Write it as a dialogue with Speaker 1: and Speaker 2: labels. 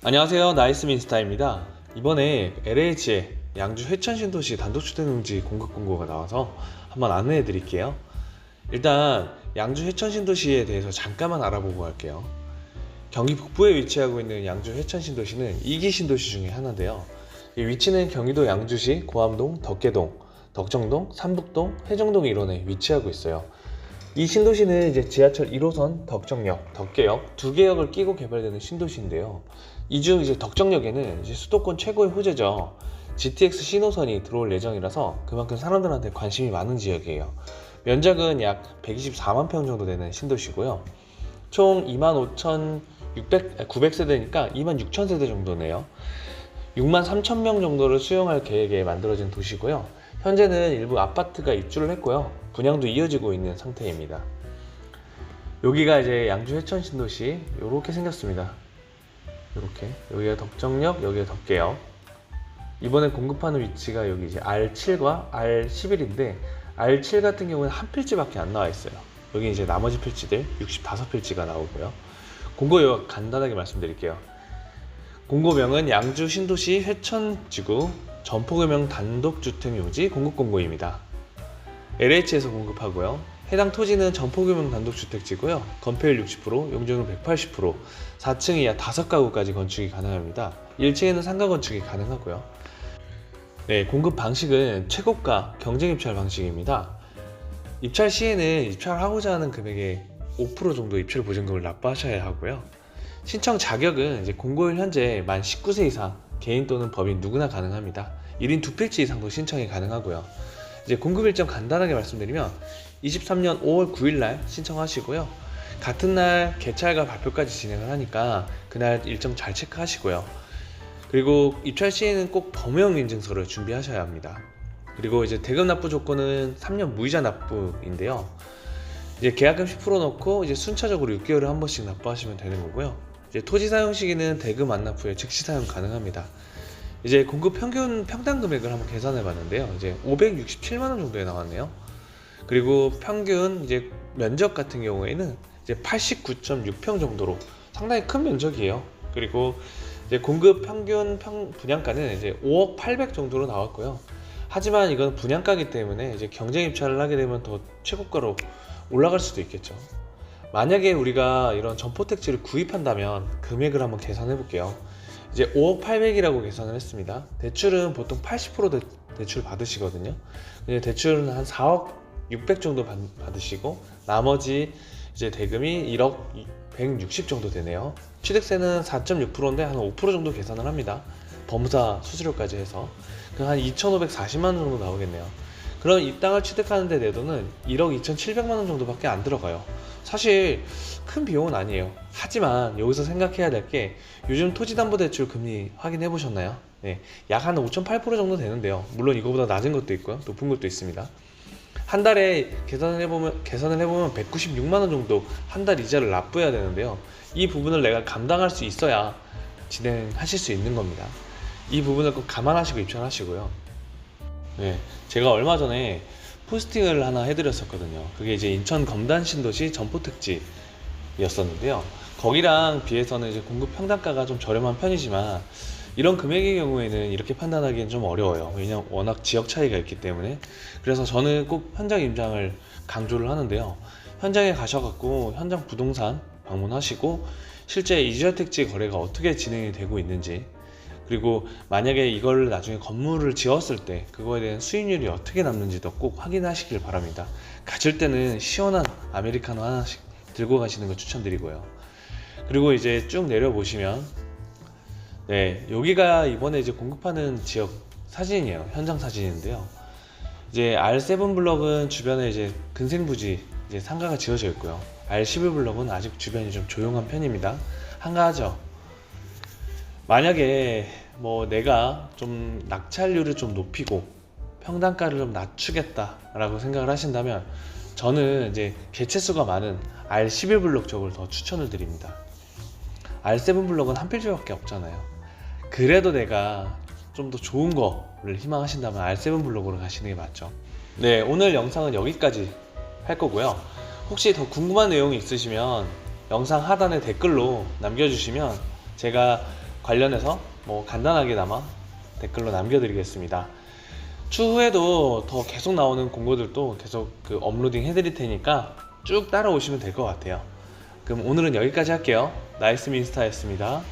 Speaker 1: 안녕하세요, 나이스민스타입니다. 이번에 LH의 양주 회천신도시 단독주택용지 공급 공고가 나와서 한번 안내해 드릴게요. 일단 양주 회천신도시에 대해서 잠깐만 알아보고 갈게요. 경기 북부에 위치하고 있는 양주 회천신도시는 2기 신도시 중에 하나인데요. 이 위치는 경기도 양주시 고암동, 덕계동, 덕정동, 삼북동, 회정동 일원에 위치하고 있어요. 이 신도시는 이제 지하철 1호선 덕정역, 덕계역 두 개역을 끼고 개발되는 신도시인데요. 이 중 이제 덕정역에는 이제 수도권 최고의 호재죠. GTX 신호선이 들어올 예정이라서 그만큼 사람들한테 관심이 많은 지역이에요. 면적은 약 124만 평 정도 되는 신도시고요. 총 900세대니까 26,000세대 정도네요. 6만 3천 명 정도를 수용할 계획에 만들어진 도시고요. 현재는 일부 아파트가 입주를 했고요. 분양도 이어지고 있는 상태입니다. 여기가 이제 양주 회천 신도시 이렇게 생겼습니다. 이렇게 여기가 덕정역, 여기가 덕계역. 이번에 공급하는 위치가 여기 이제 R7과 R11인데 R7 같은 경우는 한 필지밖에 안 나와 있어요. 여기 이제 나머지 필지들 65필지가 나오고요. 공고 요약 간단하게 말씀드릴게요. 공고명은 양주 신도시 회천지구 전포금형 단독주택용지 공급공고입니다. LH에서 공급하고요. 해당 토지는 전포금형 단독주택지고요. 건폐율 60%, 용적률 180%, 4층 이하 5가구까지 건축이 가능합니다. 1층에는 상가 건축이 가능하고요. 네, 공급 방식은 최고가 경쟁 입찰 방식입니다. 입찰 시에는 입찰하고자 하는 금액의 5% 정도 입찰 보증금을 납부하셔야 하고요. 신청 자격은 이제 공고일 현재 만 19세 이상 개인 또는 법인 누구나 가능합니다. 1인 2필지 이상도 신청이 가능하고요. 이제 공급 일정 간단하게 말씀드리면 23년 5월 9일 날 신청하시고요. 같은 날 개찰과 발표까지 진행을 하니까 그날 일정 잘 체크하시고요. 그리고 입찰 시에는 꼭 범용 인증서를 준비하셔야 합니다. 그리고 이제 대금 납부 조건은 3년 무이자 납부인데요. 이제 계약금 10% 넣고 이제 순차적으로 6개월에 한 번씩 납부하시면 되는 거고요. 이제 토지 사용 시기는 대금 완납 후에 즉시 사용 가능합니다. 이제 공급 평균 평당 금액을 한번 계산해 봤는데요. 이제 567만 원 정도에 나왔네요. 그리고 평균 이제 면적 같은 경우에는 이제 89.6평 정도로 상당히 큰 면적이에요. 그리고 이제 공급 평균 분양가는 이제 5억 800 정도로 나왔고요. 하지만 이건 분양가이기 때문에 이제 경쟁 입찰을 하게 되면 더 최고가로 올라갈 수도 있겠죠. 만약에 우리가 이런 전포택지를 구입한다면 금액을 한번 계산해 볼게요. 이제 5억 800이라고 계산을 했습니다. 대출은 보통 80% 대출 받으시거든요. 대출은 한 4억 600 정도 받으시고 나머지 이제 대금이 1억 160 정도 되네요. 취득세는 4.6%인데 한 5% 정도 계산을 합니다. 법무사 수수료까지 해서 한 2,540만 원 정도 나오겠네요. 그럼 이 땅을 취득하는 데 내도는 1억 2,700만 원 정도밖에 안 들어가요. 사실 큰 비용은 아니에요. 하지만 여기서 생각해야 될 게 요즘 토지담보대출 금리 확인해 보셨나요? 네, 약 한 5.8% 정도 되는데요. 물론 이거보다 낮은 것도 있고요. 높은 것도 있습니다. 한 달에 계산을 해보면 196만 원 정도 한 달 이자를 납부해야 되는데요. 이 부분을 내가 감당할 수 있어야 진행하실 수 있는 겁니다. 이 부분을 꼭 감안하시고 입찰하시고요. 네, 제가 얼마 전에 포스팅을 하나 해드렸었거든요. 그게 이제 인천 검단 신도시 전포특지였었는데요. 거기랑 비해서는 이제 공급 평당가가 좀 저렴한 편이지만 이런 금액의 경우에는 이렇게 판단하기엔 좀 어려워요. 왜냐면 워낙 지역 차이가 있기 때문에. 그래서 저는 꼭 현장 임장을 강조를 하는데요. 현장에 가셔갖고 현장 부동산 방문하시고 실제 이주택지 거래가 어떻게 진행이 되고 있는지, 그리고 만약에 이걸 나중에 건물을 지었을 때 그거에 대한 수익률이 어떻게 남는지도 꼭 확인하시길 바랍니다. 가실 때는 시원한 아메리카노 하나씩 들고 가시는 걸 추천드리고요. 그리고 이제 쭉 내려보시면 네, 여기가 이번에 이제 공급하는 지역 사진이에요. 현장 사진인데요. 이제 R7 블럭은 주변에 이제 근생부지 이제 상가가 지어져 있고요. R11 블럭은 아직 주변이 좀 조용한 편입니다. 한가하죠. 만약에 뭐 내가 좀 낙찰률을 좀 높이고 평당가를 좀 낮추겠다 라고 생각을 하신다면 저는 이제 개체수가 많은 R11 블록 쪽을 더 추천을 드립니다. R7 블록은 한 필지밖에 없잖아요. 그래도 내가 좀 더 좋은 거를 희망하신다면 R7 블록으로 가시는 게 맞죠. 네, 오늘 영상은 여기까지 할 거고요. 혹시 더 궁금한 내용이 있으시면 영상 하단에 댓글로 남겨주시면 제가 관련해서 뭐 간단하게나마 댓글로 남겨드리겠습니다. 추후에도 더 계속 나오는 공고들도 계속 업로딩 해드릴 테니까 쭉 따라오시면 될 것 같아요. 그럼 오늘은 여기까지 할게요. 나이스 민스타였습니다.